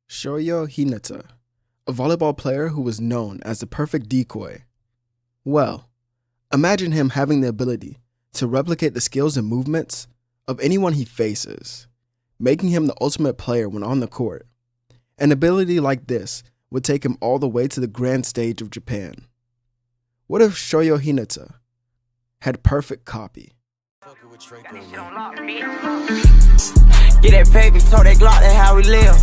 Hinata, a volleyball player who was known as the perfect decoy. Well, imagine him having the ability to replicate the skills and movements of anyone he faces, making him the ultimate player when on the court. An ability like this would take him all the way to the grand stage of Japan. What if Hinata had perfect copy? Get that paper, told that Glock, that's how we live.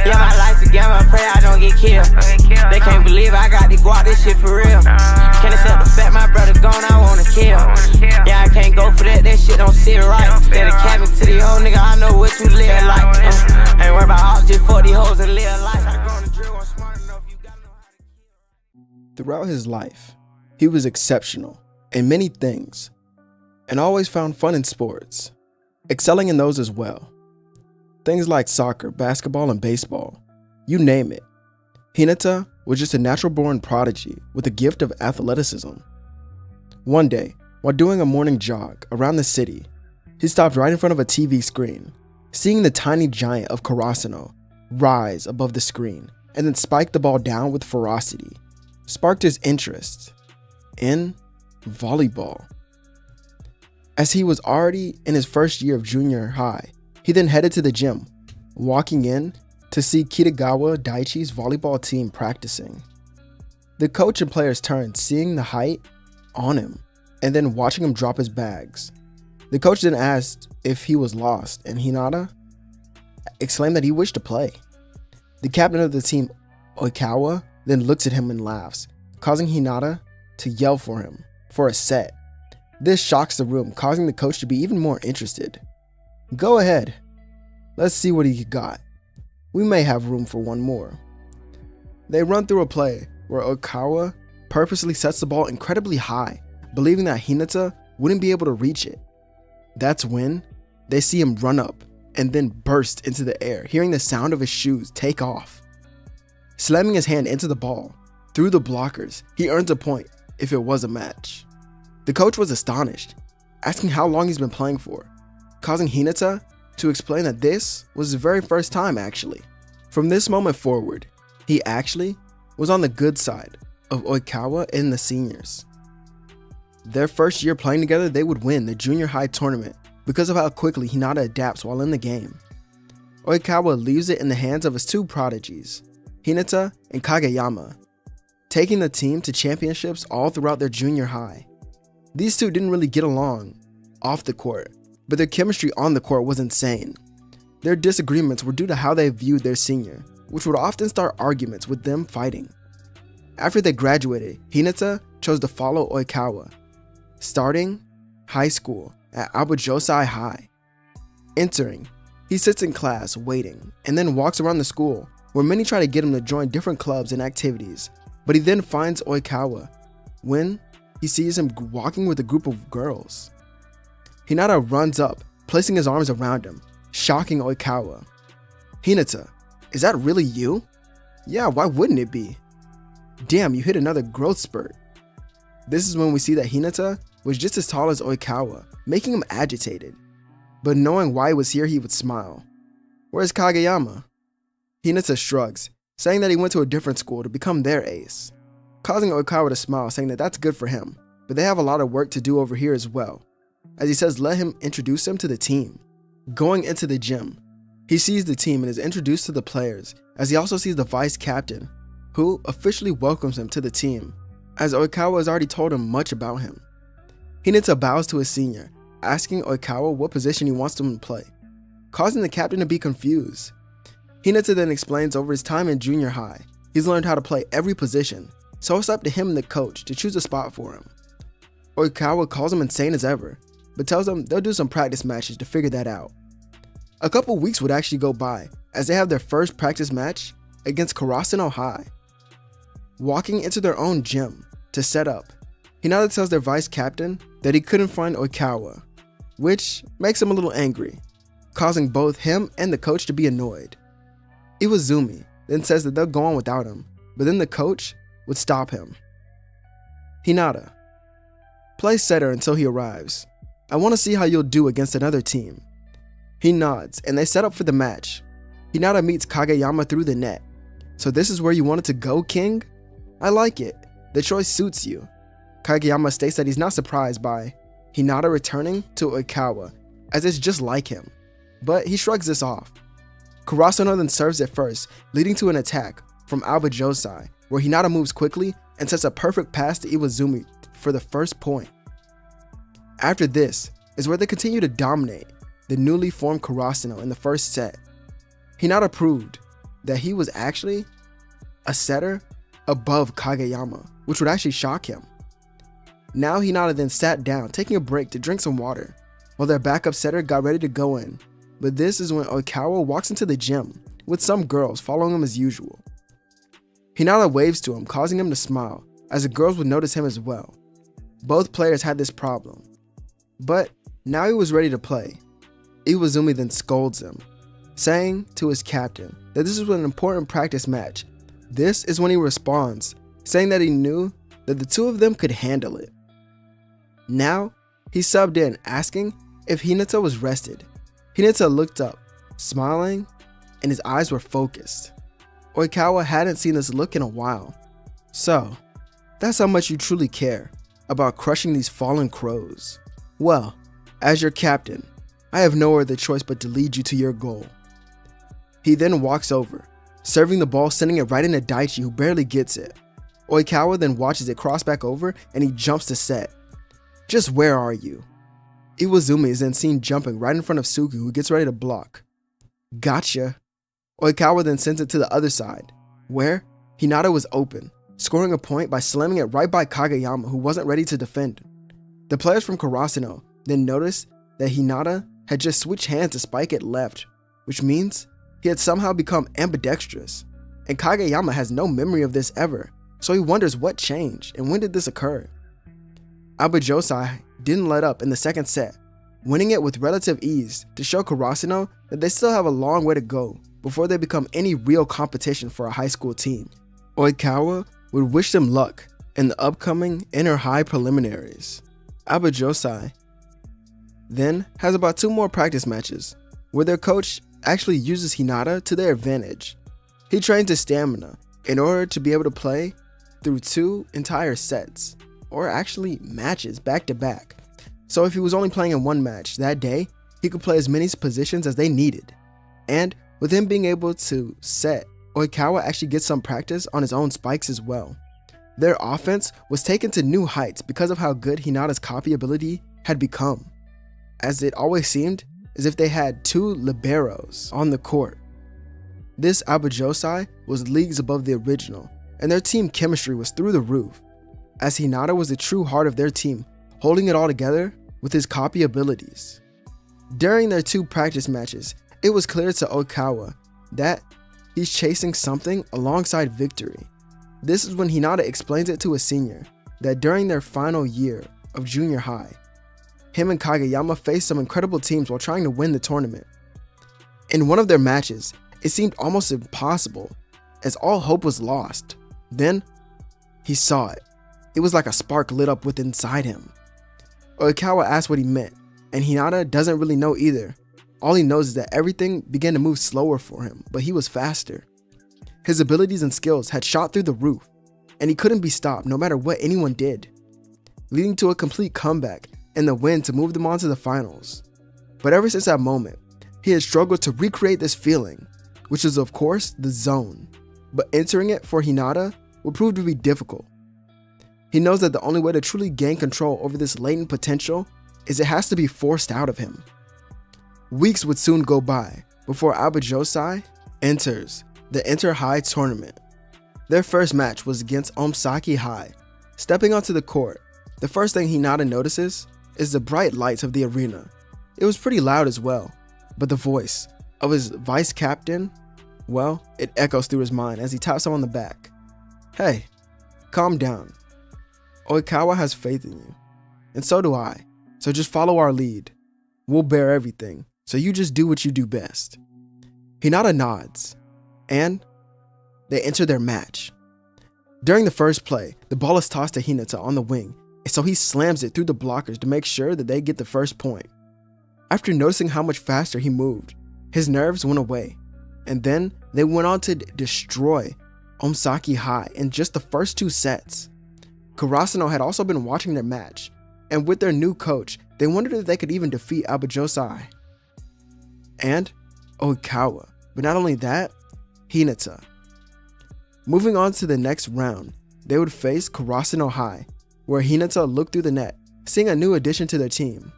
Yeah, my life's a game, I pray I don't get killed. They can't believe I got the guap, this shit for real. Can't accept the fact my brother gone, I wanna kill. Yeah, I can't go for that shit don't sit right. Instead of cabin to the old nigga, I know what you live like. Ain't worried about all just fuck these hoes and live life. I grown the drill, I'm smart enough, you gotta know how to kill. Throughout his life, he was exceptional in many things and always found fun in sports, excelling in those as well. Things like soccer, basketball, and baseball, you name it. Hinata was just a natural-born prodigy with a gift of athleticism. One day, while doing a morning jog around the city, he stopped right in front of a TV screen, seeing the tiny giant of Karasuno rise above the screen and then spike the ball down with ferocity, sparked his interest in volleyball. As he was already in his first year of junior high, he then headed to the gym, walking in to see Kitagawa Daiichi's volleyball team practicing. The coach and players turned, seeing the height on him, and then watching him drop his bags. The coach then asked if he was lost, and Hinata exclaimed that he wished to play. The captain of the team, Oikawa, then looks at him and laughs, causing Hinata to yell for him for a set. This shocks the room, causing the coach to be even more interested. Go ahead. Let's see what he got. We may have room for one more. They run through a play where Oikawa purposely sets the ball incredibly high, believing that Hinata wouldn't be able to reach it. That's when they see him run up and then burst into the air, hearing the sound of his shoes take off. Slamming his hand into the ball through the blockers, he earns a point if it was a match. The coach was astonished, asking how long he's been playing for, causing Hinata to explain that this was his very first time actually. From this moment forward, he actually was on the good side of Oikawa and the seniors. Their first year playing together, they would win the junior high tournament because of how quickly Hinata adapts while in the game. Oikawa leaves it in the hands of his two prodigies, Hinata and Kageyama, taking the team to championships all throughout their junior high. These two didn't really get along off the court, but their chemistry on the court was insane. Their disagreements were due to how they viewed their senior, which would often start arguments with them fighting. After they graduated, Hinata chose to follow Oikawa, starting high school at Abujosai High. Entering, he sits in class waiting and then walks around the school where many try to get him to join different clubs and activities, but he then finds Oikawa when he sees him walking with a group of girls. Hinata runs up, placing his arms around him, shocking Oikawa. Hinata, is that really you? Yeah, why wouldn't it be? Damn, you hit another growth spurt. This is when we see that Hinata was just as tall as Oikawa, making him agitated. But knowing why he was here, he would smile. Where's Kageyama? Hinata shrugs, saying that he went to a different school to become their ace, causing Oikawa to smile, saying that that's good for him, but they have a lot of work to do over here as well. As he says, let him introduce him to the team. Going into the gym, he sees the team and is introduced to the players, as he also sees the vice captain, who officially welcomes him to the team, as Oikawa has already told him much about him. Hinata bows to his senior, asking Oikawa what position he wants him to play, causing the captain to be confused. Hinata then explains over his time in junior high, he's learned how to play every position, so it's up to him and the coach to choose a spot for him. Oikawa calls him insane as ever, but tells them they'll do some practice matches to figure that out. A couple weeks would actually go by as they have their first practice match against Karasuno High. Walking into their own gym to set up, Hinata tells their vice captain that he couldn't find Oikawa, which makes him a little angry, causing both him and the coach to be annoyed. Iwazumi then says that they'll go on without him, but then the coach would stop him. Hinata, play setter until he arrives. I want to see how you'll do against another team. He nods and they set up for the match. Hinata meets Kageyama through the net. So this is where you wanted to go, King? I like it. The choice suits you. Kageyama states that he's not surprised by Hinata returning to Oikawa, as it's just like him. But he shrugs this off. Kurasuno then serves it first, leading to an attack from Aoba Josai, where Hinata moves quickly and sets a perfect pass to Iwazumi for the first point. After this is where they continue to dominate the newly formed Kurasuno in the first set. Hinata proved that he was actually a setter above Kageyama, which would actually shock him. Now Hinata then sat down, taking a break to drink some water, while their backup setter got ready to go in. But this is when Oikawa walks into the gym, with some girls following him as usual. Hinata waves to him, causing him to smile, as the girls would notice him as well. Both players had this problem. But now he was ready to play. Iwazumi then scolds him, saying to his captain that this is an important practice match. This is when he responds, saying that he knew that the two of them could handle it. Now, he subbed in, asking if Hinata was rested. Hinata looked up, smiling, and his eyes were focused. Oikawa hadn't seen this look in a while. So, that's how much you truly care about crushing these fallen crows. Well, as your captain, I have no other choice but to lead you to your goal. He then walks over, serving the ball, sending it right into Daichi, who barely gets it. Oikawa then watches it cross back over and he jumps to set. Just where are you? Iwazumi is then seen jumping right in front of Suku, who gets ready to block. Gotcha. Oikawa then sends it to the other side, where Hinata was open, scoring a point by slamming it right by Kageyama, who wasn't ready to defend. The players from Kurasuno then noticed that Hinata had just switched hands to spike it left, which means he had somehow become ambidextrous, and Kageyama has no memory of this ever, so he wonders what changed and when did this occur. Aoba Josai didn't let up in the second set, winning it with relative ease to show Kurasuno that they still have a long way to go before they become any real competition for a high school team. Oikawa would wish them luck in the upcoming inter-high preliminaries. Aoba Josai then has about 2 more practice matches where their coach actually uses Hinata to their advantage. He trains his stamina in order to be able to play through 2 entire sets, or actually matches back to back. So if he was only playing in one match that day, he could play as many positions as they needed. And with him being able to set, Oikawa actually gets some practice on his own spikes as well. Their offense was taken to new heights because of how good Hinata's copy ability had become, as it always seemed as if they had 2 liberos on the court. This Aoba Josai was leagues above the original, and their team chemistry was through the roof, as Hinata was the true heart of their team, holding it all together with his copy abilities. During their 2 practice matches, it was clear to Oikawa that he's chasing something alongside victory. This is when Hinata explains it to a senior that during their final year of junior high, him and Kageyama faced some incredible teams while trying to win the tournament. In one of their matches, it seemed almost impossible, as all hope was lost. Then, he saw it. It was like a spark lit up within inside him. Oikawa asked what he meant, and Hinata doesn't really know either. All he knows is that everything began to move slower for him, but he was faster. His abilities and skills had shot through the roof, and he couldn't be stopped no matter what anyone did, leading to a complete comeback and the win to move them on to the finals. But ever since that moment, he had struggled to recreate this feeling, which is of course the zone, but entering it for Hinata would prove to be difficult. He knows that the only way to truly gain control over this latent potential is it has to be forced out of him. Weeks would soon go by before Aoba Josai enters the Inter-High tournament. Their first match was against Omsaki High. Stepping onto the court, the first thing Hinata notices is the bright lights of the arena. It was pretty loud as well, but the voice of his vice captain, well, it echoes through his mind as he taps him on the back. Hey, calm down. Oikawa has faith in you, and so do I, so just follow our lead. We'll bear everything, so you just do what you do best. Hinata nods, and they enter their match. During the first play, the ball is tossed to Hinata on the wing, and so he slams it through the blockers to make sure that they get the first point. After noticing how much faster he moved, his nerves went away. And then they went on to destroy Omsaki High in just the first 2 sets. Karasuno had also been watching their match, and with their new coach, they wondered if they could even defeat Abujosai and Oikawa. But not only that, Hinata. Moving on to the next round, they would face Karasuno High, where Hinata looked through the net, seeing a new addition to their team.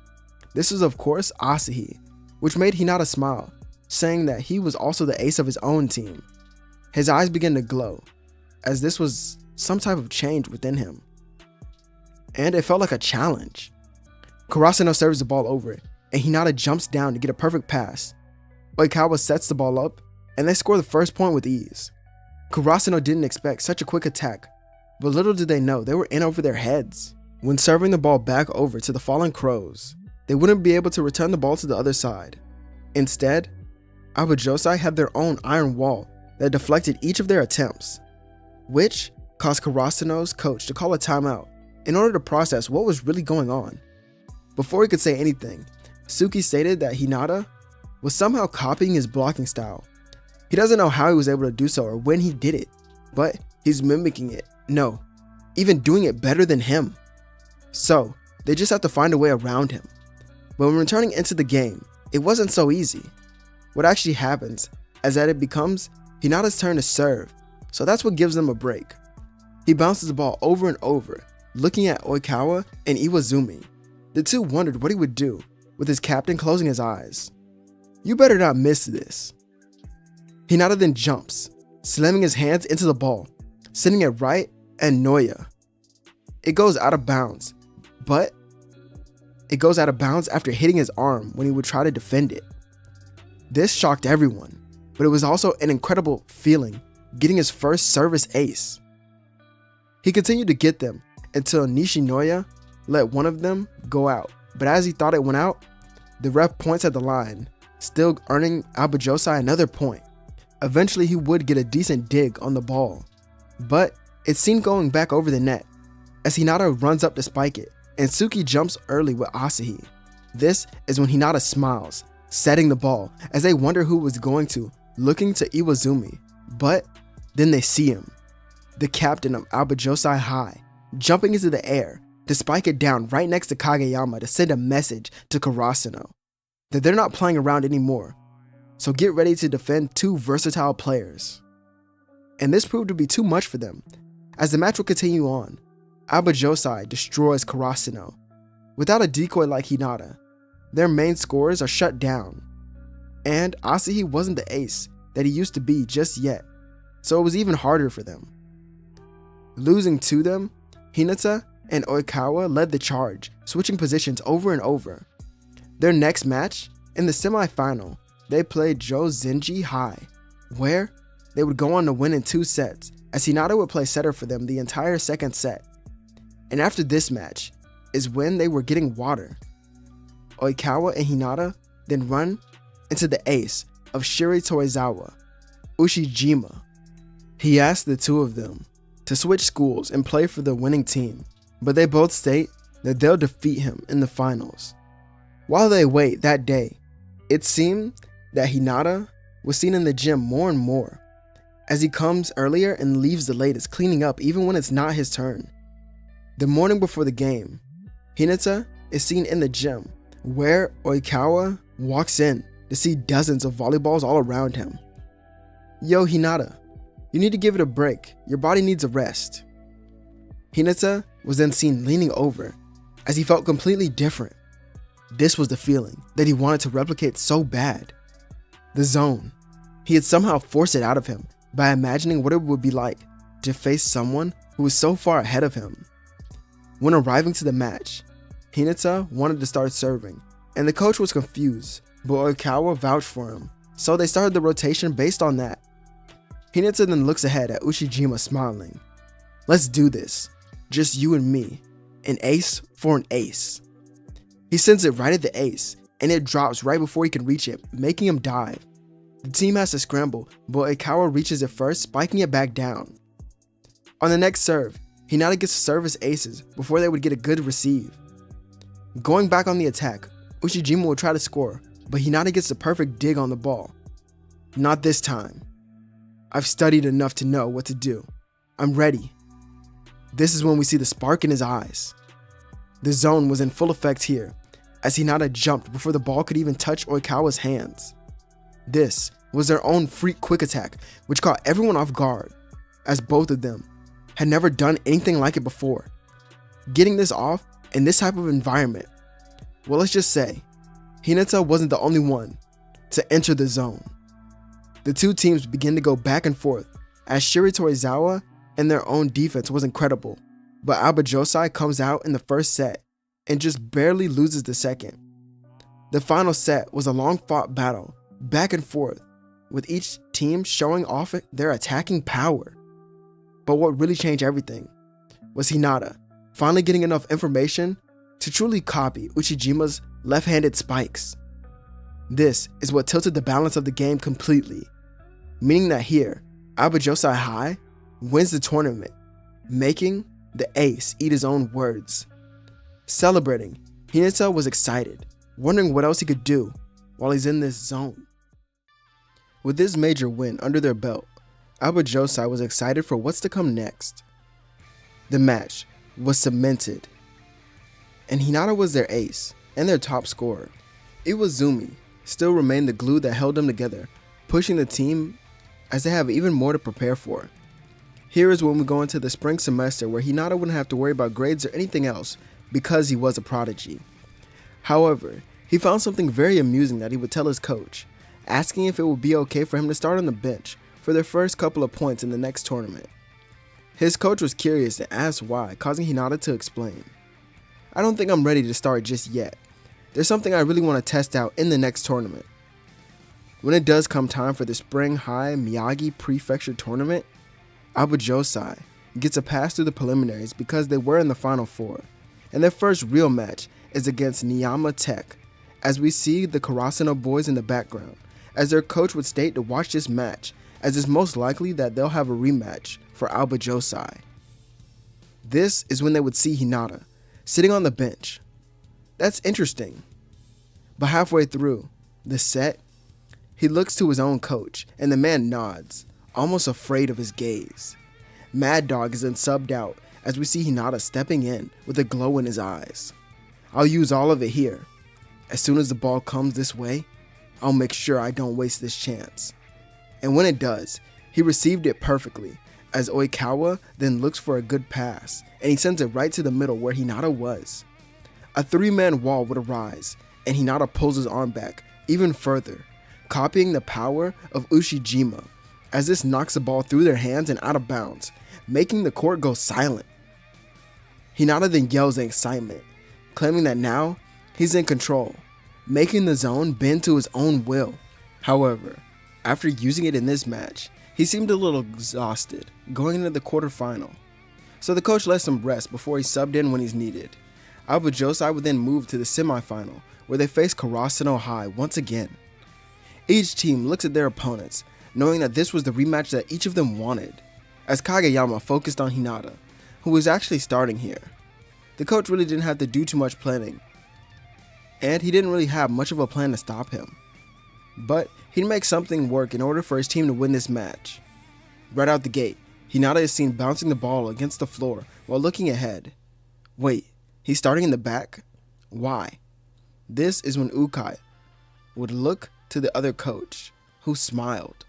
This was of course Asahi, which made Hinata smile, saying that he was also the ace of his own team. His eyes began to glow, as this was some type of change within him. And it felt like a challenge. Karasuno serves the ball over, and Hinata jumps down to get a perfect pass. Oikawa sets the ball up, and they score the first point with ease. Karasuno didn't expect such a quick attack, but little did they know they were in over their heads. When serving the ball back over to the Fallen Crows, they wouldn't be able to return the ball to the other side. Instead, Abujosai had their own iron wall that deflected each of their attempts, which caused Karasuno's coach to call a timeout in order to process what was really going on. Before he could say anything, Suki stated that Hinata was somehow copying his blocking style. He doesn't know how he was able to do so or when he did it, but he's mimicking it. No, even doing it better than him. So, they just have to find a way around him. But when returning into the game, it wasn't so easy. What actually happens is that it becomes Hinata's turn to serve, so that's what gives them a break. He bounces the ball over and over, looking at Oikawa and Iwazumi. The two wondered what he would do, with his captain closing his eyes. "You better not miss this." Hinata then jumps, slamming his hands into the ball, sending it right at Noya. It goes out of bounds, but it goes out of bounds after hitting his arm when he would try to defend it. This shocked everyone, but it was also an incredible feeling getting his first service ace. He continued to get them until Nishinoya let one of them go out, but as he thought it went out, the ref points at the line, still earning Abujosai another point. Eventually he would get a decent dig on the ball, but it's seen going back over the net as Hinata runs up to spike it, and Suki jumps early with Asahi. This is when Hinata smiles, setting the ball as they wonder who was going to, looking to Iwazumi, but then they see him, the captain of Abujosai High, jumping into the air to spike it down right next to Kageyama to send a message to Karasuno that they're not playing around anymore, so get ready to defend two versatile players. And this proved to be too much for them. As the match will continue on, Abujosai destroys Karasuno. Without a decoy like Hinata, their main scorers are shut down, and Asahi wasn't the ace that he used to be just yet, so it was even harder for them. Losing to them, Hinata and Oikawa led the charge, switching positions over and over. Their next match, in the semi-final, they played Jozenji High, where they would go on to win in 2 sets, as Hinata would play setter for them the entire second set. And after this match is when they were getting water. Oikawa and Hinata then run into the ace of Shiri Torizawa, Ushijima. He asked the two of them to switch schools and play for the winning team, but they both state that they'll defeat him in the finals. While they wait that day, it seemed that Hinata was seen in the gym more and more, as he comes earlier and leaves the latest, cleaning up even when it's not his turn. The morning before the game, Hinata is seen in the gym, where Oikawa walks in to see dozens of volleyballs all around him. "Yo, Hinata, you need to give it a break. Your body needs a rest." Hinata was then seen leaning over, as he felt completely different. This was the feeling that he wanted to replicate so bad. The zone. He had somehow forced it out of him by imagining what it would be like to face someone who was so far ahead of him. When arriving to the match, Hinata wanted to start serving, and the coach was confused, but Oikawa vouched for him, so they started the rotation based on that. Hinata then looks ahead at Ushijima smiling. "Let's do this. Just you and me. An ace for an ace." He sends it right at the ace, and it drops right before he can reach it, making him dive. The team has to scramble, but Oikawa reaches it first, spiking it back down. On the next serve, Hinata gets to serve his aces before they would get a good receive. Going back on the attack, Ushijima will try to score, but Hinata gets the perfect dig on the ball. Not this time. I've studied enough to know what to do. I'm ready. This is when we see the spark in his eyes. The zone was in full effect here, as Hinata jumped before the ball could even touch Oikawa's hands. This was their own freak quick attack, which caught everyone off guard, as both of them had never done anything like it before. Getting this off in this type of environment, well, let's just say, Hinata wasn't the only one to enter the zone. The two teams begin to go back and forth, as Shiri Torizawa and their own defense was incredible, but Aoba Josai comes out in the first set and just barely loses the second. The final set was a long-fought battle, back and forth, with each team showing off their attacking power. But what really changed everything was Hinata finally getting enough information to truly copy Uchijima's left-handed spikes. This is what tilted the balance of the game completely, meaning that here, Aoba Josai High wins the tournament, making the ace eat his own words. Celebrating, Hinata was excited, wondering what else he could do while he's in this zone. With this major win under their belt, Aoba Josai was excited for what's to come next. The match was cemented, and Hinata was their ace and their top scorer. Iwazumi still remained the glue that held them together, pushing the team as they have even more to prepare for. Here is when we go into the spring semester where Hinata wouldn't have to worry about grades or anything else because he was a prodigy. However, he found something very amusing that he would tell his coach, asking if it would be okay for him to start on the bench for their first couple of points in the next tournament. His coach was curious and asked why, causing Hinata to explain. I don't think I'm ready to start just yet. There's something I really want to test out in the next tournament. When it does come time for the Spring High Miyagi Prefecture Tournament, Aoba Josai gets a pass through the preliminaries because they were in the Final Four, and their first real match is against Niyama Tech, as we see the Karasuno boys in the background, as their coach would state to watch this match, as it's most likely that they'll have a rematch for Aoba Josai. This is when they would see Hinata sitting on the bench. That's interesting. But halfway through the set, he looks to his own coach, and the man nods, almost afraid of his gaze. Mad Dog is then subbed out as we see Hinata stepping in with a glow in his eyes. I'll use all of it here. As soon as the ball comes this way, I'll make sure I don't waste this chance. And when it does, he received it perfectly, as Oikawa then looks for a good pass, and he sends it right to the middle where Hinata was. A three-man wall would arise, and Hinata pulls his arm back even further, copying the power of Ushijima, as this knocks the ball through their hands and out of bounds, making the court go silent. Hinata then yells in excitement, claiming that now he's in control, making the zone bend to his own will. However, after using it in this match, he seemed a little exhausted going into the quarterfinal, so the coach lets him rest before he subbed in when he's needed. Aoba Josai would then move to the semifinal, where they face Karasuno High once again. Each team looks at their opponents, knowing that this was the rematch that each of them wanted, as Kageyama focused on Hinata, who was actually starting here. The coach really didn't have to do too much planning, and he didn't really have much of a plan to stop him. But he'd make something work in order for his team to win this match. Right out the gate, Hinata is seen bouncing the ball against the floor while looking ahead. Wait, he's starting in the back? Why? This is when Ukai would look to the other coach, who smiled.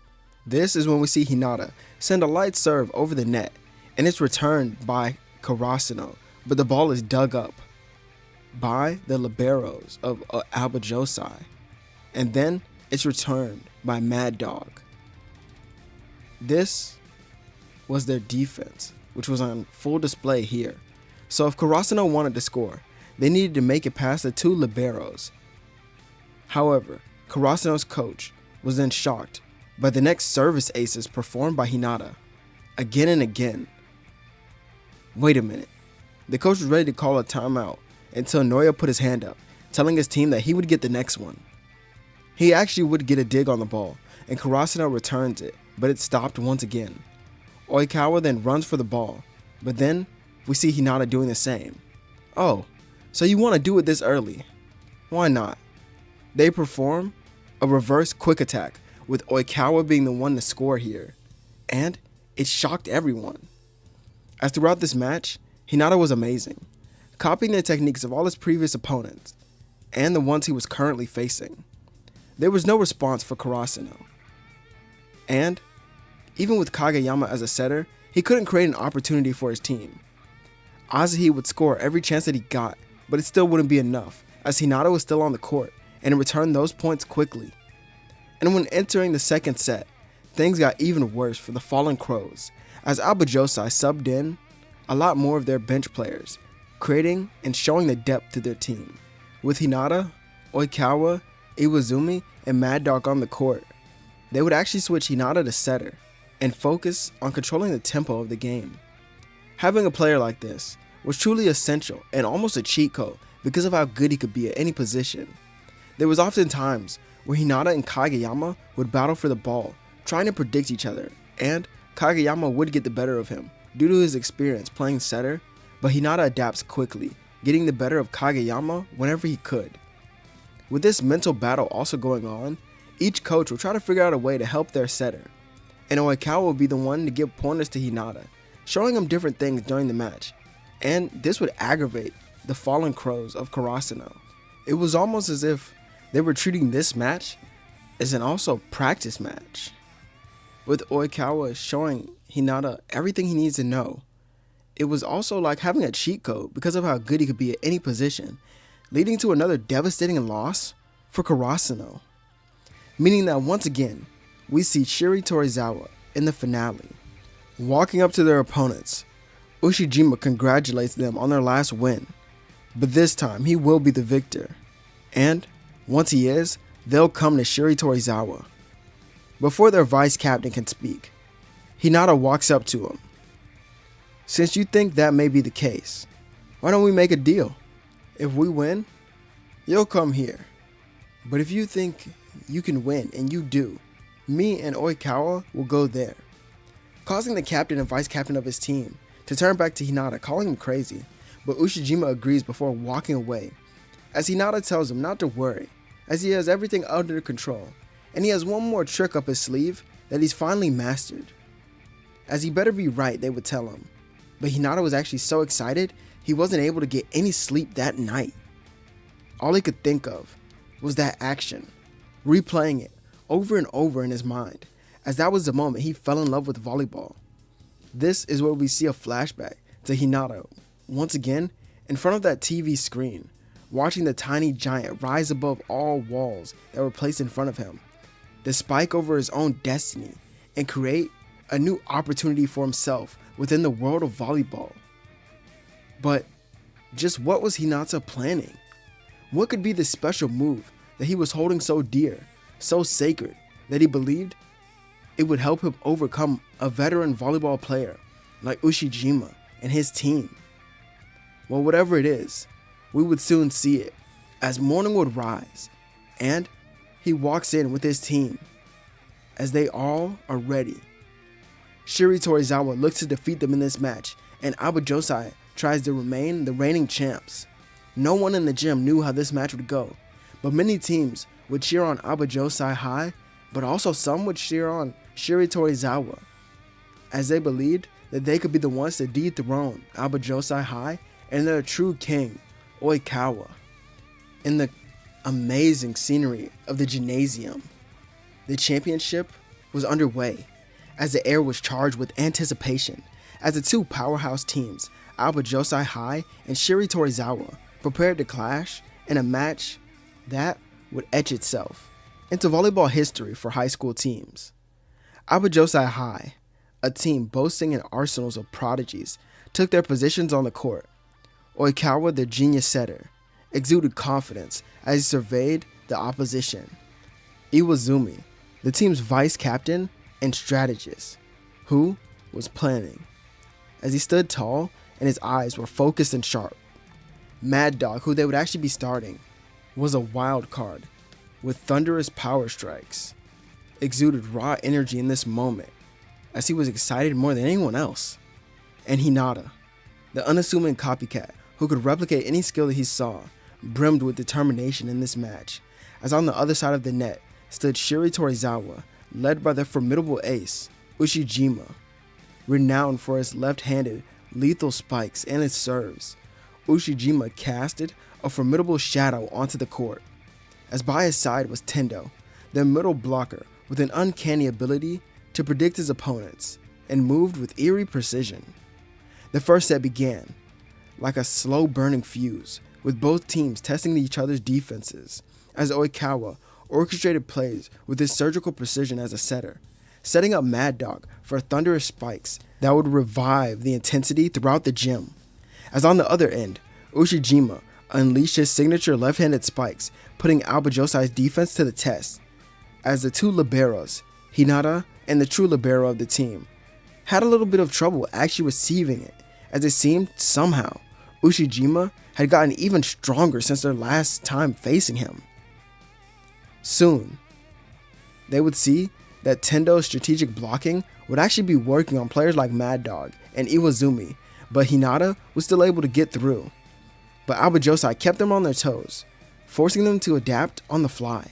This is when we see Hinata send a light serve over the net, and it's returned by Karasuno, but the ball is dug up by the liberos of Aoba Josai, and then it's returned by Mad Dog. This was their defense, which was on full display here. So if Karasuno wanted to score, they needed to make it past the two liberos. However, Karasuno's coach was then shocked by the next service aces performed by Hinata again and again. Wait a minute. The coach was ready to call a timeout until Noya put his hand up, telling his team that he would get the next one. He actually would get a dig on the ball, and Karasuno returns it, but it stopped once again. Oikawa then runs for the ball, but then we see Hinata doing the same. Oh, so you want to do it this early? Why not? They perform a reverse quick attack, with Oikawa being the one to score here, and it shocked everyone. As throughout this match, Hinata was amazing, copying the techniques of all his previous opponents, and the ones he was currently facing. There was no response for Karasuno. And, even with Kageyama as a setter, he couldn't create an opportunity for his team. Asahi would score every chance that he got, but it still wouldn't be enough, as Hinata was still on the court, and returned those points quickly. And when entering the second set, things got even worse for the Fallen Crows, as Alba Josai subbed in a lot more of their bench players, creating and showing the depth to their team. With Hinata, Oikawa, Iwazumi, and Mad Dog on the court, they would actually switch Hinata to setter and focus on controlling the tempo of the game. Having a player like this was truly essential and almost a cheat code because of how good he could be at any position. There was often times where Hinata and Kageyama would battle for the ball, trying to predict each other, and Kageyama would get the better of him due to his experience playing setter, but Hinata adapts quickly, getting the better of Kageyama whenever he could. With this mental battle also going on, each coach will try to figure out a way to help their setter, and Oikawa will be the one to give pointers to Hinata, showing him different things during the match, and this would aggravate the Fallen Crows of Karasuno. It was almost as if they were treating this match as an also practice match, with Oikawa showing Hinata everything he needs to know. It was also like having a cheat code because of how good he could be at any position, leading to another devastating loss for Karasuno. Meaning that once again, we see Shiri Torizawa in the finale. Walking up to their opponents, Ushijima congratulates them on their last win, but this time he will be the victor. And once he is, they'll come to Shiri Torizawa. Before their vice captain can speak, Hinata walks up to him. Since you think that may be the case, why don't we make a deal? If we win, you'll come here. But if you think you can win, and you do, me and Oikawa will go there. Causing the captain and vice captain of his team to turn back to Hinata, calling him crazy, but Ushijima agrees before walking away, as Hinata tells him not to worry, as he has everything under control, and he has one more trick up his sleeve that he's finally mastered. As he better be right, they would tell him, but Hinata was actually so excited he wasn't able to get any sleep that night. All he could think of was that action, replaying it over and over in his mind, as that was the moment he fell in love with volleyball. This is where we see a flashback to Hinata, once again, in front of that TV screen, watching the tiny giant rise above all walls that were placed in front of him, to spike over his own destiny and create a new opportunity for himself within the world of volleyball. But just what was Hinata planning? What could be the special move that he was holding so dear, so sacred, that he believed it would help him overcome a veteran volleyball player like Ushijima and his team? Well, whatever it is, we would soon see it, as morning would rise, and he walks in with his team, as they all are ready. Shiri Torizawa looks to defeat them in this match, and Alba Josai tries to remain the reigning champs. No one in the gym knew how this match would go, but many teams would cheer on Alba Josai high, but also some would cheer on Shiri Torizawa, as they believed that they could be the ones to dethrone Alba Josai high and their true king, Oikawa. In the amazing scenery of the gymnasium, the championship was underway, as the air was charged with anticipation, as the two powerhouse teams, Alba Josai High and Shiri Torizawa, prepared to clash in a match that would etch itself into volleyball history for high school teams. Alba Josai High, a team boasting an arsenal of prodigies, took their positions on the court. Oikawa, the genius setter, exuded confidence as he surveyed the opposition. Iwazumi, the team's vice captain and strategist, who was planning, as he stood tall and his eyes were focused and sharp. Mad Dog, who they would actually be starting, was a wild card with thunderous power strikes, exuded raw energy in this moment, as he was excited more than anyone else. And Hinata, the unassuming copycat who could replicate any skill that he saw, brimmed with determination in this match, as on the other side of the net stood Shiri Torizawa, led by their formidable ace, Ushijima. Renowned for his left-handed lethal spikes and his serves, Ushijima casted a formidable shadow onto the court, as by his side was Tendo, their middle blocker with an uncanny ability to predict his opponents, and moved with eerie precision. The first set began like a slow-burning fuse, with both teams testing each other's defenses, as Oikawa orchestrated plays with his surgical precision as a setter, setting up Mad Dog for thunderous spikes that would revive the intensity throughout the gym. As on the other end, Ushijima unleashed his signature left-handed spikes, putting Aoba Josai's defense to the test, as the two liberos, Hinata and the true libero of the team, had a little bit of trouble actually receiving it, as it seemed somehow Ushijima had gotten even stronger since their last time facing him. Soon, they would see that Tendo's strategic blocking would actually be working on players like Mad Dog and Iwazumi, but Hinata was still able to get through. But Aoba Josai kept them on their toes, forcing them to adapt on the fly.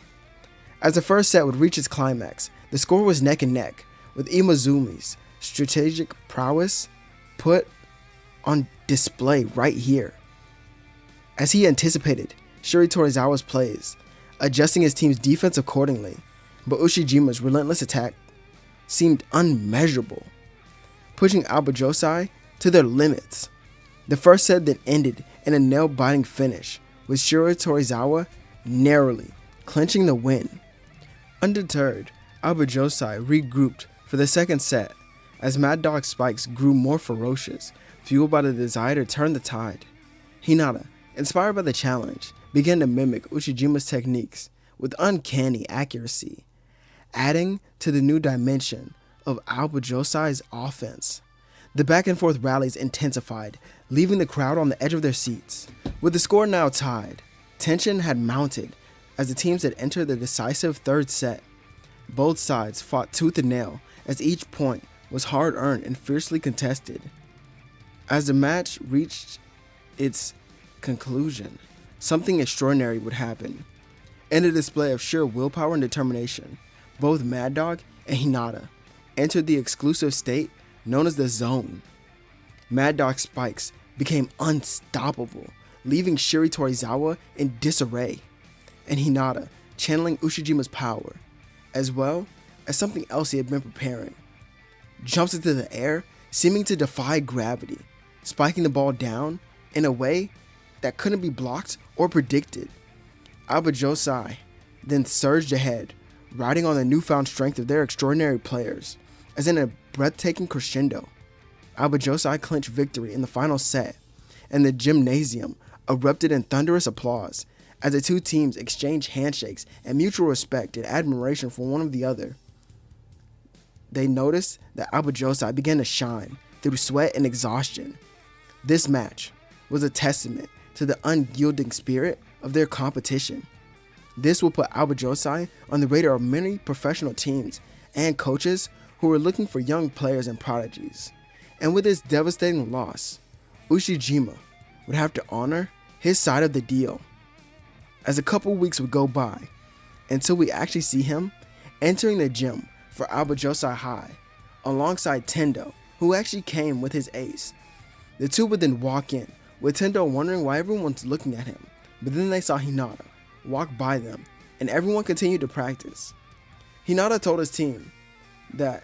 As the first set would reach its climax, the score was neck and neck, with Iwazumi's strategic prowess put on display right here. As he anticipated Shuri Torizawa's plays, adjusting his team's defense accordingly, but Ushijima's relentless attack seemed unmeasurable, pushing Aoba Josai to their limits. The first set then ended in a nail-biting finish, with Shuri Torizawa narrowly clinching the win. Undeterred, Aoba Josai regrouped for the second set, as Mad Dog's spikes grew more ferocious, fueled by the desire to turn the tide. Hinata, inspired by the challenge, began to mimic Ushijima's techniques with uncanny accuracy, adding to the new dimension of Aoba Josai's offense. The back-and-forth rallies intensified, leaving the crowd on the edge of their seats. With the score now tied, tension had mounted as the teams had entered the decisive third set. Both sides fought tooth and nail, as each point was hard-earned and fiercely contested. As the match reached its conclusion, something extraordinary would happen. In a display of sheer willpower and determination, both Mad Dog and Hinata entered the exclusive state known as the Zone. Mad Dog's spikes became unstoppable, leaving Shuri Torizawa in disarray, and Hinata channeling Ushijima's power, as well as something else he had been preparing. Jumps into the air, seeming to defy gravity, spiking the ball down in a way that couldn't be blocked or predicted. Aoba Josai then surged ahead, riding on the newfound strength of their extraordinary players, as in a breathtaking crescendo. Aoba Josai clinched victory in the final set, and the gymnasium erupted in thunderous applause as the two teams exchanged handshakes and mutual respect and admiration for one of the other. They noticed that Aoba Josai began to shine through sweat and exhaustion. This match was a testament to the unyielding spirit of their competition. This will put Aoba Josai on the radar of many professional teams and coaches who were looking for young players and prodigies. And with this devastating loss, Ushijima would have to honor his side of the deal. As a couple weeks would go by until we actually see him entering the gym for Aoba Josai High alongside Tendo, who actually came with his ace. The two would then walk in, with Tendo wondering why everyone's looking at him, but then they saw Hinata walk by them, and everyone continued to practice. Hinata told his team that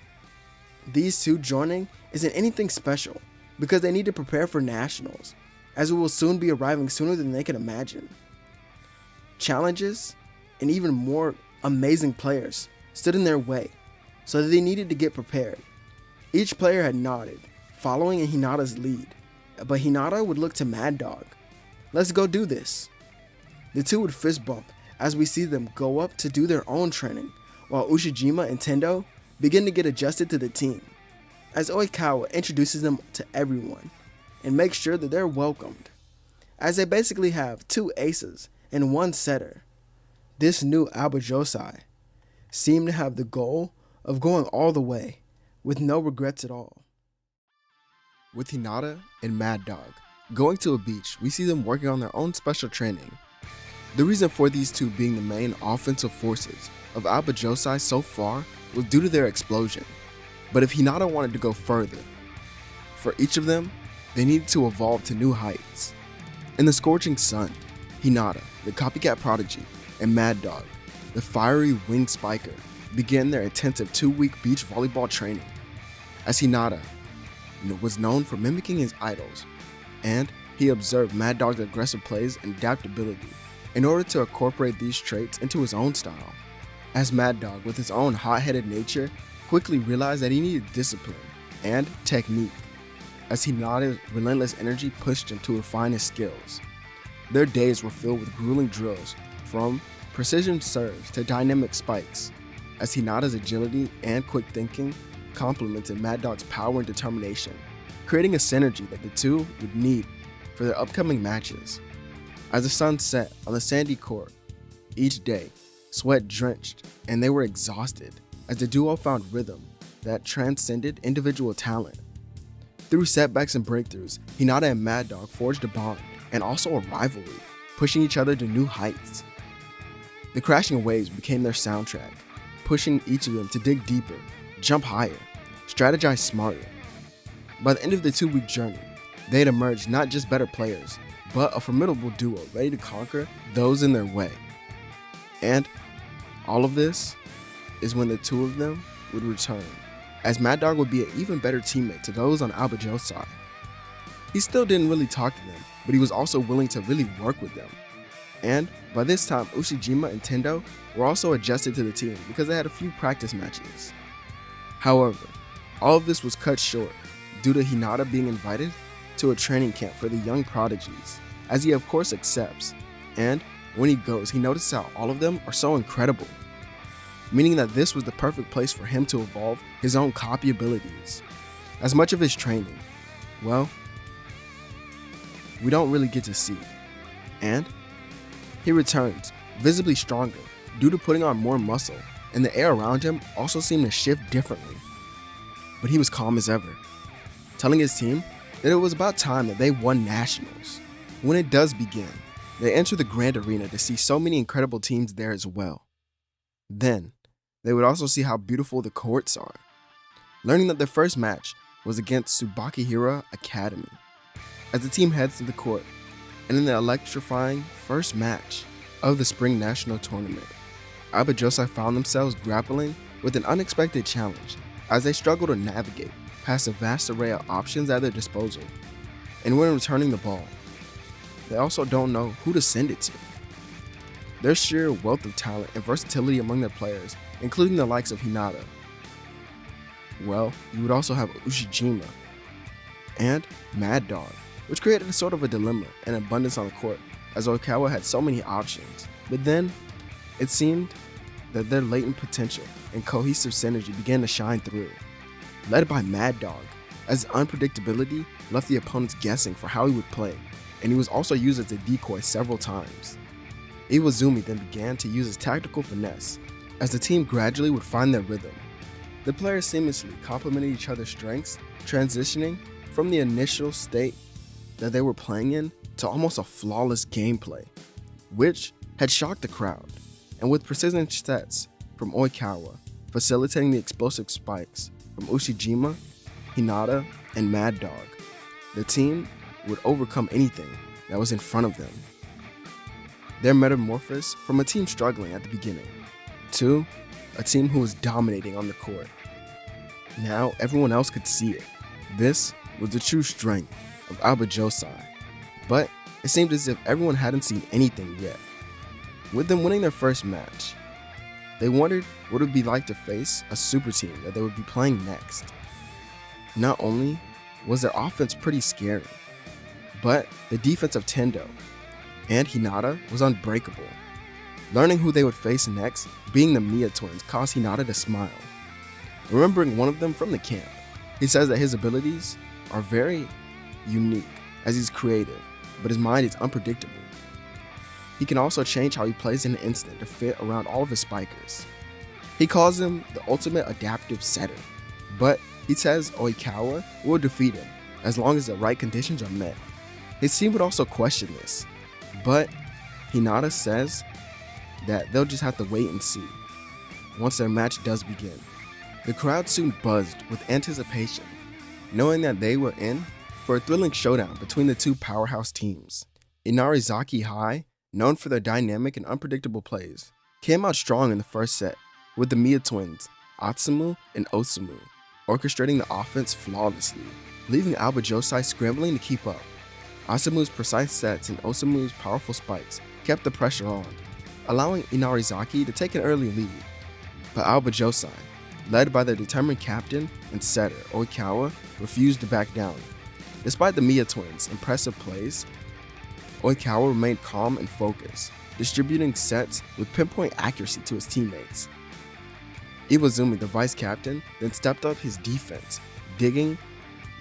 these two joining isn't anything special, because they need to prepare for nationals, as it will soon be arriving sooner than they can imagine. Challenges and even more amazing players stood in their way, so they needed to get prepared. Each player had nodded, following in Hinata's lead, but Hinata would look to Mad Dog. "Let's go do this." The two would fist bump as we see them go up to do their own training, while Ushijima and Tendo begin to get adjusted to the team, as Oikawa introduces them to everyone and makes sure that they're welcomed, as they basically have two aces and one setter. This new Aoba Josai seemed to have the goal of going all the way, with no regrets at all. With Hinata and Mad Dog going to a beach, we see them working on their own special training. The reason for these two being the main offensive forces of Alba Josai so far was due to their explosion. But if Hinata wanted to go further, for each of them, they needed to evolve to new heights. In the scorching sun, Hinata, the copycat prodigy, and Mad Dog, the fiery winged spiker, began their intensive 2-week beach volleyball training. As Hinata was known for mimicking his idols, and he observed Mad Dog's aggressive plays and adaptability in order to incorporate these traits into his own style. As Mad Dog, with his own hot-headed nature, quickly realized that he needed discipline and technique, as Hinata's relentless energy pushed him to refine his skills. Their days were filled with grueling drills, from precision serves to dynamic spikes, as Hinata's agility and quick thinking complemented Mad Dog's power and determination, creating a synergy that the two would need for their upcoming matches. As the sun set on the sandy court, each day, sweat drenched, and they were exhausted as the duo found rhythm that transcended individual talent. Through setbacks and breakthroughs, Hinata and Mad Dog forged a bond and also a rivalry, pushing each other to new heights. The crashing waves became their soundtrack, pushing each of them to dig deeper, jump higher, strategize smarter. By the end of the 2-week journey, they had emerged not just better players, but a formidable duo ready to conquer those in their way. And all of this is when the two of them would return, as Mad Dog would be an even better teammate to those on Alba Josai. He still didn't really talk to them, but he was also willing to really work with them. And by this time, Ushijima and Tendo were also adjusted to the team because they had a few practice matches. However, all of this was cut short due to Hinata being invited to a training camp for the young prodigies, as he of course accepts. And when he goes, he notices how all of them are so incredible, meaning that this was the perfect place for him to evolve his own copy abilities. As much of his training, well, we don't really get to see. And he returns, visibly stronger, due to putting on more muscle, and the air around him also seemed to shift differently. But he was calm as ever, telling his team that it was about time that they won nationals. When it does begin, they enter the grand arena to see so many incredible teams there as well. Then, they would also see how beautiful the courts are, learning that their first match was against Tsubakihira Academy. As the team heads to the court, and in the electrifying first match of the Spring National Tournament, Alba Josai found themselves grappling with an unexpected challenge as they struggle to navigate past a vast array of options at their disposal. And when returning the ball, they also don't know who to send it to. Their sheer wealth of talent and versatility among their players, including the likes of Hinata. Well, you would also have Ushijima and Mad Dog, which created a sort of a dilemma and abundance on the court, as Oikawa had so many options. But then, it seemed that their latent potential and cohesive synergy began to shine through. Led by Mad Dog, as unpredictability left the opponents guessing for how he would play, and he was also used as a decoy several times. Iwazumi then began to use his tactical finesse, as the team gradually would find their rhythm. The players seamlessly complemented each other's strengths, transitioning from the initial state that they were playing in to almost a flawless gameplay, which had shocked the crowd. And with precision sets from Oikawa, facilitating the explosive spikes from Ushijima, Hinata, and Mad Dog, the team would overcome anything that was in front of them. Their metamorphosis from a team struggling at the beginning to a team who was dominating on the court. Now everyone else could see it. This was the true strength of Alba Josai, but it seemed as if everyone hadn't seen anything yet. With them winning their first match, they wondered what it would be like to face a super team that they would be playing next. Not only was their offense pretty scary, but the defense of Tendo and Hinata was unbreakable. Learning who they would face next, being the Mia twins, caused Hinata to smile. Remembering one of them from the camp, he says that his abilities are very unique as he's creative, but his mind is unpredictable. He can also change how he plays in an instant to fit around all of his spikers. He calls him the ultimate adaptive setter, but he says Oikawa will defeat him as long as the right conditions are met. His team would also question this, but Hinata says that they'll just have to wait and see. once their match does begin. The crowd soon buzzed with anticipation, knowing that they were in for a thrilling showdown between the two powerhouse teams. Inarizaki High, known for their dynamic and unpredictable plays, came out strong in the first set, with the Miya twins, Atsumu and Osamu, orchestrating the offense flawlessly, leaving Aoba Josai scrambling to keep up. Asumu's precise sets and Osamu's powerful spikes kept the pressure on, allowing Inarizaki to take an early lead. But Aoba Josai, led by their determined captain and setter Oikawa, refused to back down. Despite the Miya twins' impressive plays, Oikawa remained calm and focused, distributing sets with pinpoint accuracy to his teammates. Iwazumi, the vice captain, then stepped up his defense, digging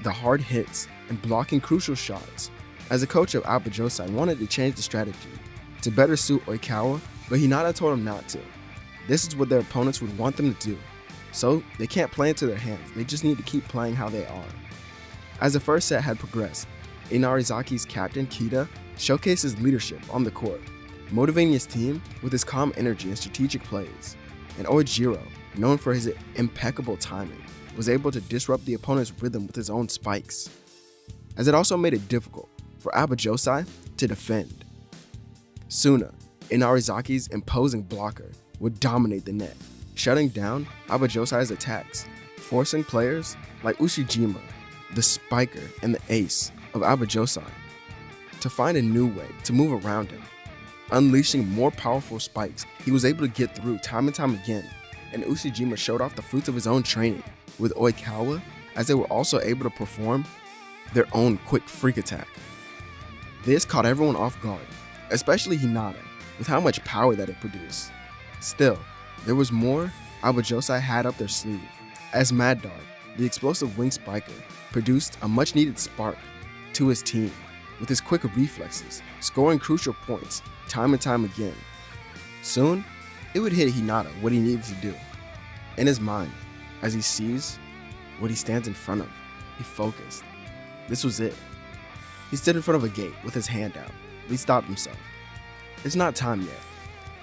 the hard hits and blocking crucial shots. As a coach of Aoba Josai wanted to change the strategy to better suit Oikawa, but Hinata told him not to. This is what their opponents would want them to do, so they can't play into their hands, they just need to keep playing how they are. As the first set had progressed, Inarizaki's captain Kita showcased his leadership on the court, motivating his team with his calm energy and strategic plays. And Oijiro, known for his impeccable timing, was able to disrupt the opponent's rhythm with his own spikes, as it also made it difficult for Aoba Josai to defend. Suna, Inarizaki's imposing blocker, would dominate the net, shutting down Aoba Josai's attacks, forcing players like Ushijima, the spiker and the ace of Aoba Josai, to find a new way to move around him. Unleashing more powerful spikes, he was able to get through time and time again, and Ushijima showed off the fruits of his own training with Oikawa, as they were also able to perform their own quick freak attack. This caught everyone off guard, especially Hinata, with how much power that it produced. Still, there was more Aoba Josai had up their sleeve, as Mad Dog, the explosive wing spiker, produced a much needed spark to his team with his quick reflexes, scoring crucial points time and time again. Soon, it would hit Hinata what he needed to do. In his mind, as he sees what he stands in front of, he focused. This was it. He stood in front of a gate with his hand out, but he stopped himself. It's not time yet.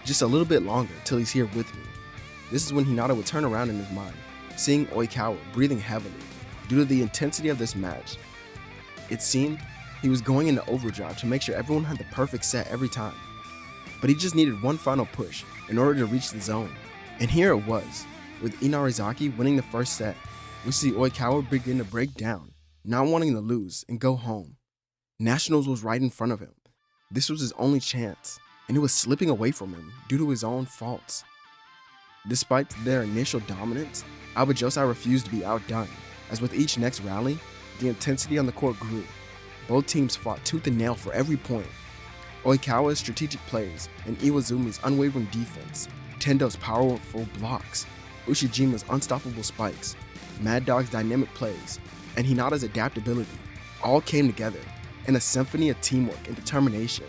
Just a little bit longer till he's here with me. This is when Hinata would turn around in his mind, seeing Oikawa breathing heavily due to the intensity of this match. It seemed he was going into overdrive to make sure everyone had the perfect set every time. But he just needed one final push in order to reach the zone. And here it was, with Inarizaki winning the first set. We see Oikawa begin to break down, not wanting to lose and go home. Nationals was right in front of him. This was his only chance, and it was slipping away from him due to his own faults. Despite their initial dominance, Aoba Josai refused to be outdone, as with each next rally, the intensity on the court grew. Both teams fought tooth and nail for every point. Oikawa's strategic plays and Iwazumi's unwavering defense, Tendo's powerful blocks, Ushijima's unstoppable spikes, Mad Dog's dynamic plays, and Hinata's adaptability all came together in a symphony of teamwork and determination.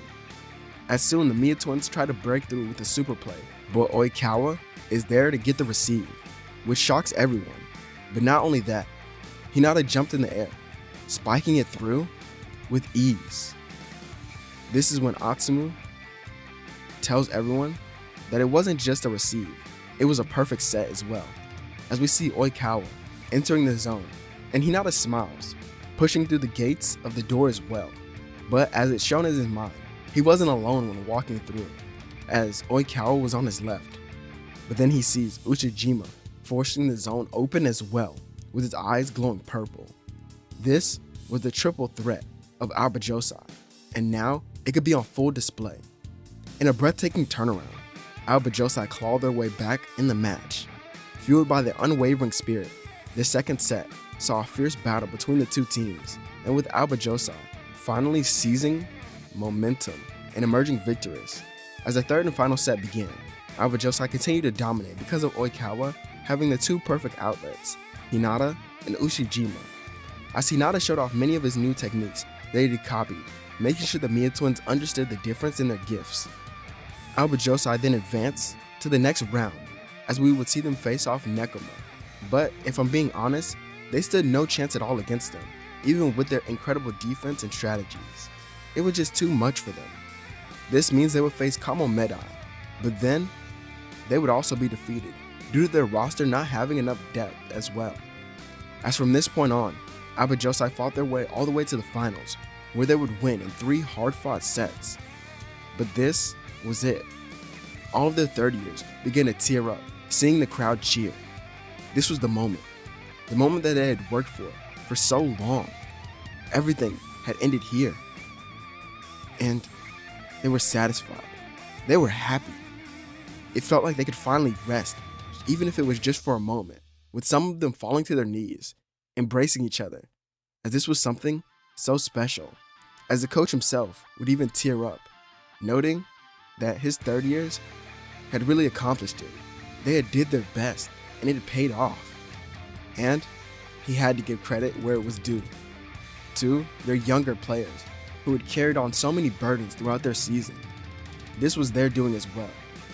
As soon the Miya twins try to break through with a super play, but Oikawa is there to get the receive, which shocks everyone. But not only that, Hinata jumped in the air, spiking it through with ease. This is when Atsumu tells everyone that it wasn't just a receive, it was a perfect set as well, as we see Oikawa entering the zone, and Hinata smiles, pushing through the gates of the door as well. But as it's shown in his mind, he wasn't alone when walking through, as Oikawa was on his left. But then he sees Ushijima forcing the zone open as well, with his eyes glowing purple. This was the triple threat of Aoba Josai, and now it could be on full display. In a breathtaking turnaround, Aoba Josai clawed their way back in the match. Fueled by their unwavering spirit, the second set saw a fierce battle between the two teams, and with Aoba Josai finally seizing momentum and emerging victorious. As the third and final set began, Aoba Josai continued to dominate because of Oikawa having the two perfect outlets, Hinata and Ushijima. As Hinata showed off many of his new techniques that he had copied, making sure the Miya twins understood the difference in their gifts. Aoba Josai then advanced to the next round, as we would see them face off Nekoma. But if I'm being honest, they stood no chance at all against them, even with their incredible defense and strategies. It was just too much for them. This means they would face Kamo Medai, but then they would also be defeated due to their roster not having enough depth as well. As from this point on, Abajosai fought their way all the way to the finals, where they would win in 3 hard-fought sets. But this was it. All of their third years began to tear up, seeing the crowd cheer. This was the moment that they had worked for so long. Everything had ended here. And they were satisfied. They were happy. It felt like they could finally rest, even if it was just for a moment, with some of them falling to their knees, embracing each other, as this was something so special, as the coach himself would even tear up, noting that his third years had really accomplished it. They had did their best, and it had paid off. And he had to give credit where it was due, to their younger players, who had carried on so many burdens throughout their season. This was their doing as well,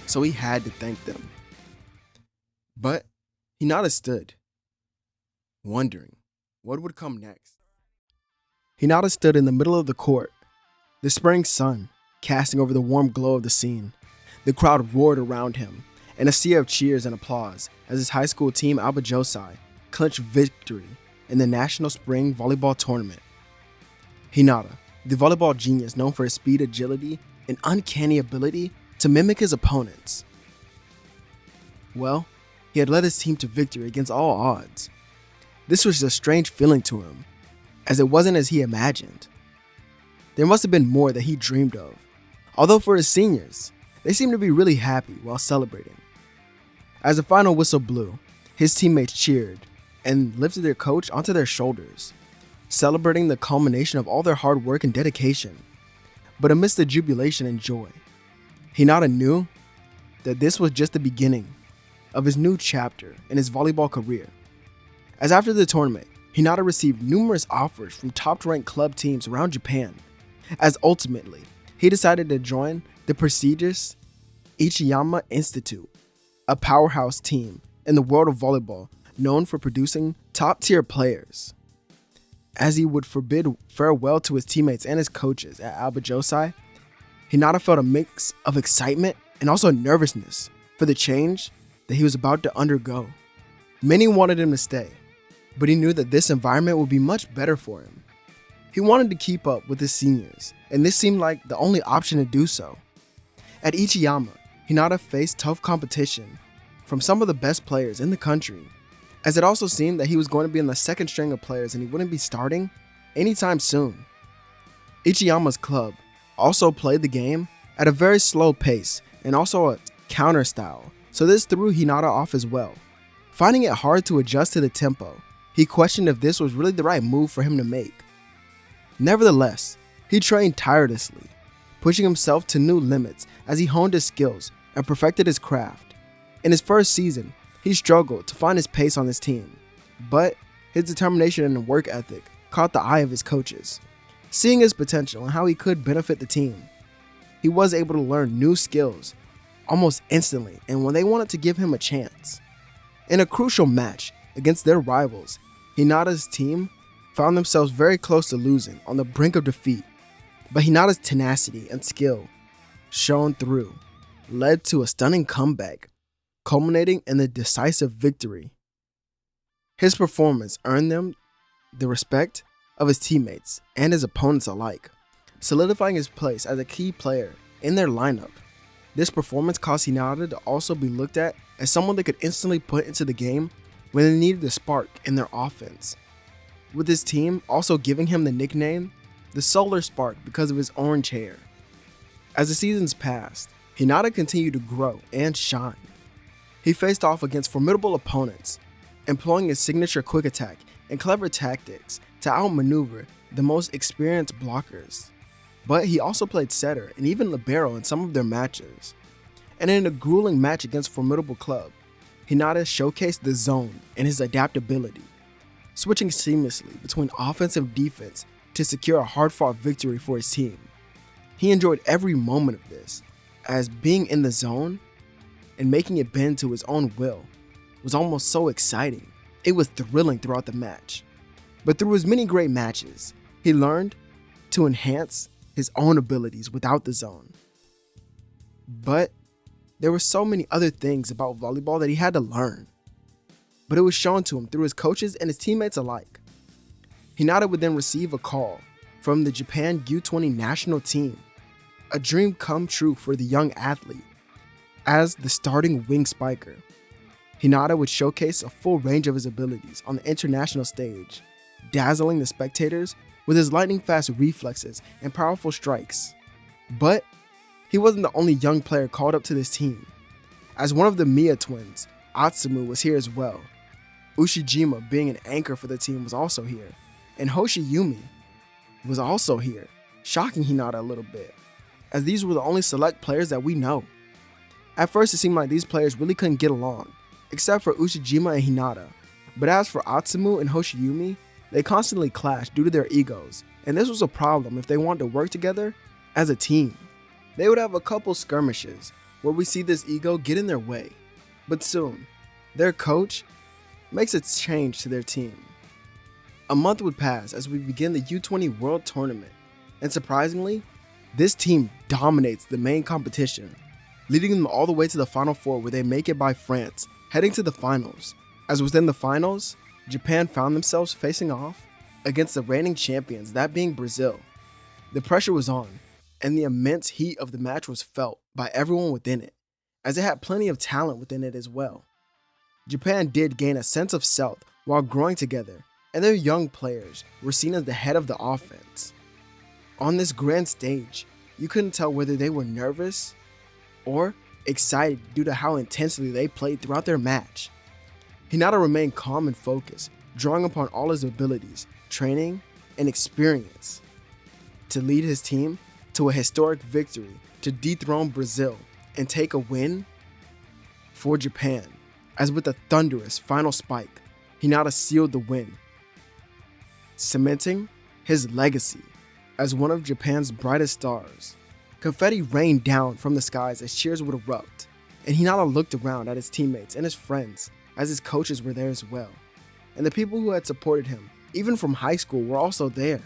so he had to thank them. But Hinata stood, wondering what would come next. Hinata stood in the middle of the court, the spring sun casting over the warm glow of the scene. The crowd roared around him, and a sea of cheers and applause as his high school team Abajosai clinched victory in the National Spring Volleyball Tournament. Hinata, the volleyball genius known for his speed, agility, and uncanny ability to mimic his opponents. Well, he had led his team to victory against all odds. This was a strange feeling to him, as it wasn't as he imagined. There must have been more that he dreamed of, although for his seniors, they seemed to be really happy while celebrating. As the final whistle blew, his teammates cheered and lifted their coach onto their shoulders, celebrating the culmination of all their hard work and dedication. But amidst the jubilation and joy, Hinata knew that this was just the beginning of his new chapter in his volleyball career. As after the tournament, Hinata received numerous offers from top-ranked club teams around Japan, as ultimately, he decided to join the prestigious Ichiyama Institute, a powerhouse team in the world of volleyball known for producing top-tier players. As he would forbid farewell to his teammates and his coaches at Abajosai, Hinata felt a mix of excitement and also nervousness for the change that he was about to undergo. Many wanted him to stay, but he knew that this environment would be much better for him. He wanted to keep up with his seniors, and this seemed like the only option to do so. At Ichiyama, Hinata faced tough competition from some of the best players in the country, as it also seemed that he was going to be in the second string of players and he wouldn't be starting anytime soon. Ichiyama's club also played the game at a very slow pace and also a counter style, so this threw Hinata off as well. Finding it hard to adjust to the tempo, he questioned if this was really the right move for him to make. Nevertheless, he trained tirelessly, pushing himself to new limits as he honed his skills and perfected his craft. In his first season, he struggled to find his pace on his team, but his determination and work ethic caught the eye of his coaches. Seeing his potential and how he could benefit the team, he was able to learn new skills almost instantly and when they wanted to give him a chance. In a crucial match against their rivals, Hinata's team found themselves very close to losing, on the brink of defeat, but Hinata's tenacity and skill shone through, led to a stunning comeback, culminating in the decisive victory. His performance earned them the respect of his teammates and his opponents alike, solidifying his place as a key player in their lineup. This performance caused Hinata to also be looked at as someone they could instantly put into the game when they needed a spark in their offense, with his team also giving him the nickname the Solar Spark because of his orange hair. As the seasons passed, Hinata continued to grow and shine. He faced off against formidable opponents, employing his signature quick attack and clever tactics to outmaneuver the most experienced blockers. But he also played setter and even libero in some of their matches. And in a grueling match against a formidable club, Hinata showcased the zone and his adaptability, switching seamlessly between offense and defense to secure a hard-fought victory for his team. He enjoyed every moment of this, as being in the zone and making it bend to his own will was almost so exciting. It was thrilling throughout the match. But through his many great matches, he learned to enhance his own abilities without the zone. But There were so many other things about volleyball that he had to learn, but it was shown to him through his coaches and his teammates alike. Hinata would then receive a call from the Japan U20 national team, a dream come true for the young athlete. As the starting wing spiker, Hinata would showcase a full range of his abilities on the international stage, dazzling the spectators with his lightning-fast reflexes and powerful strikes. But he wasn't the only young player called up to this team. As one of the Miya twins, Atsumu was here as well. Ushijima, being an anchor for the team, was also here, and Hoshiyumi was also here, shocking Hinata a little bit, as these were the only select players that we know. At first it seemed like these players really couldn't get along, except for Ushijima and Hinata, but as for Atsumu and Hoshiyumi, they constantly clashed due to their egos, and this was a problem if they wanted to work together as a team. They would have a couple skirmishes where we see this ego get in their way, but soon, their coach makes a change to their team. A month would pass as we begin the U20 World Tournament, and surprisingly, this team dominates the main competition, leading them all the way to the Final Four where they make it by France, heading to the finals. As within the finals, Japan found themselves facing off against the reigning champions, that being Brazil. The pressure was on, and the immense heat of the match was felt by everyone within it, as it had plenty of talent within it as well. Japan did gain a sense of self while growing together, and their young players were seen as the head of the offense. On this grand stage, you couldn't tell whether they were nervous or excited due to how intensely they played throughout their match. Hinata remained calm and focused, drawing upon all his abilities, training, and experience to lead his team to a historic victory to dethrone Brazil and take a win for Japan. As with a thunderous final spike, Hinata sealed the win, cementing his legacy as one of Japan's brightest stars. Confetti rained down from the skies as cheers would erupt, and Hinata looked around at his teammates and his friends as his coaches were there as well, and the people who had supported him, even from high school, were also there.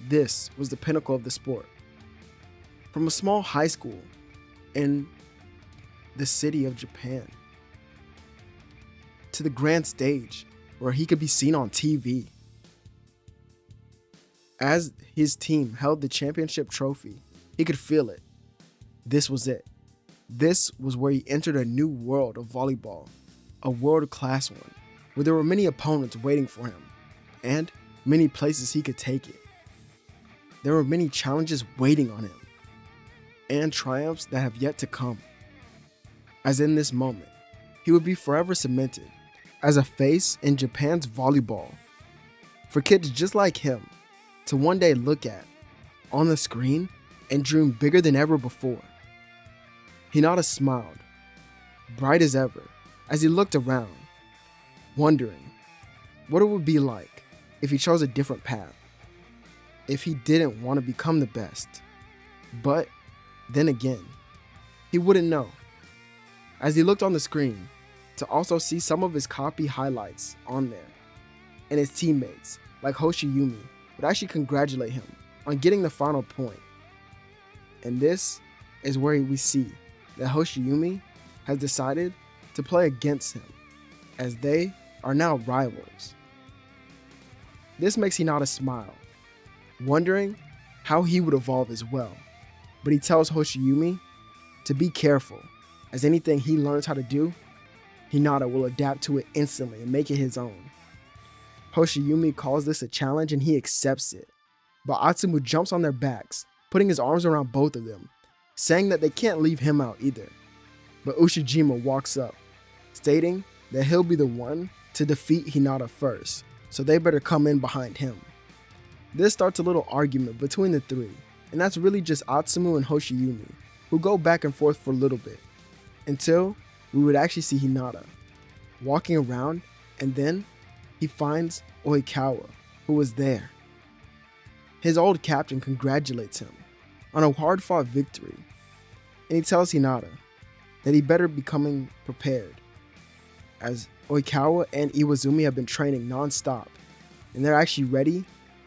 This was the pinnacle of the sport. From a small high school in the city of Japan to the grand stage where he could be seen on TV. As his team held the championship trophy, he could feel it. This was it. This was where he entered a new world of volleyball, a world-class one, where there were many opponents waiting for him, and many places he could take it. There were many challenges waiting on him, and triumphs that have yet to come. As in this moment, he would be forever cemented as a face in Japan's volleyball, for kids just like him to one day look at on the screen and dream bigger than ever before. Hinata smiled, bright as ever, as he looked around, wondering what it would be like if he chose a different path, if he didn't want to become the best. But then again, he wouldn't know. As he looked on the screen to also see some of his copy highlights on there, and his teammates, like Hoshiyumi, would actually congratulate him on getting the final point. And this is where we see that Hoshiyumi has decided to play against him, as they are now rivals. This makes Hinata smile, wondering how he would evolve as well. But he tells Hoshiyumi to be careful, as anything he learns how to do, Hinata will adapt to it instantly and make it his own. Hoshiyumi calls this a challenge and he accepts it, but Atsumu jumps on their backs, putting his arms around both of them, saying that they can't leave him out either. But Ushijima walks up, stating that he'll be the one to defeat Hinata first, so they better come in behind him. This starts a little argument between the three, and that's really just Atsumu and Hoshiyumi, who go back and forth for a little bit, until we would actually see Hinata walking around, and then he finds Oikawa, who was there. His old captain congratulates him on a hard-fought victory, and he tells Hinata that he better be coming prepared, as Oikawa and Iwazumi have been training non-stop, and they're actually ready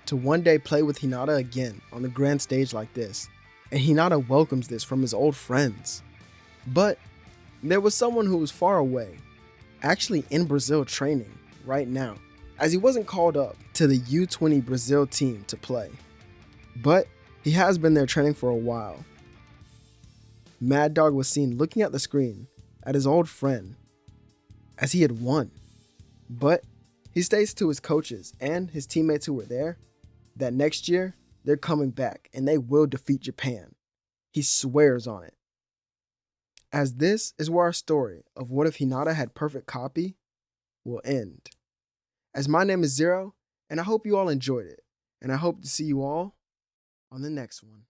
to one day play with Hinata again on the grand stage like this. And Hinata welcomes this from his old friends. But there was someone who was far away, actually in Brazil training right now, as he wasn't called up to the U20 Brazil team to play. But he has been there training for a while. Mad Dog was seen looking at the screen at his old friend as he had won. But he states to his coaches and his teammates who were there that next year they're coming back and they will defeat Japan. He swears on it. As this is where our story of what if Hinata had perfect copy will end. As my name is Zero, and I hope you all enjoyed it, and I hope to see you all on the next one.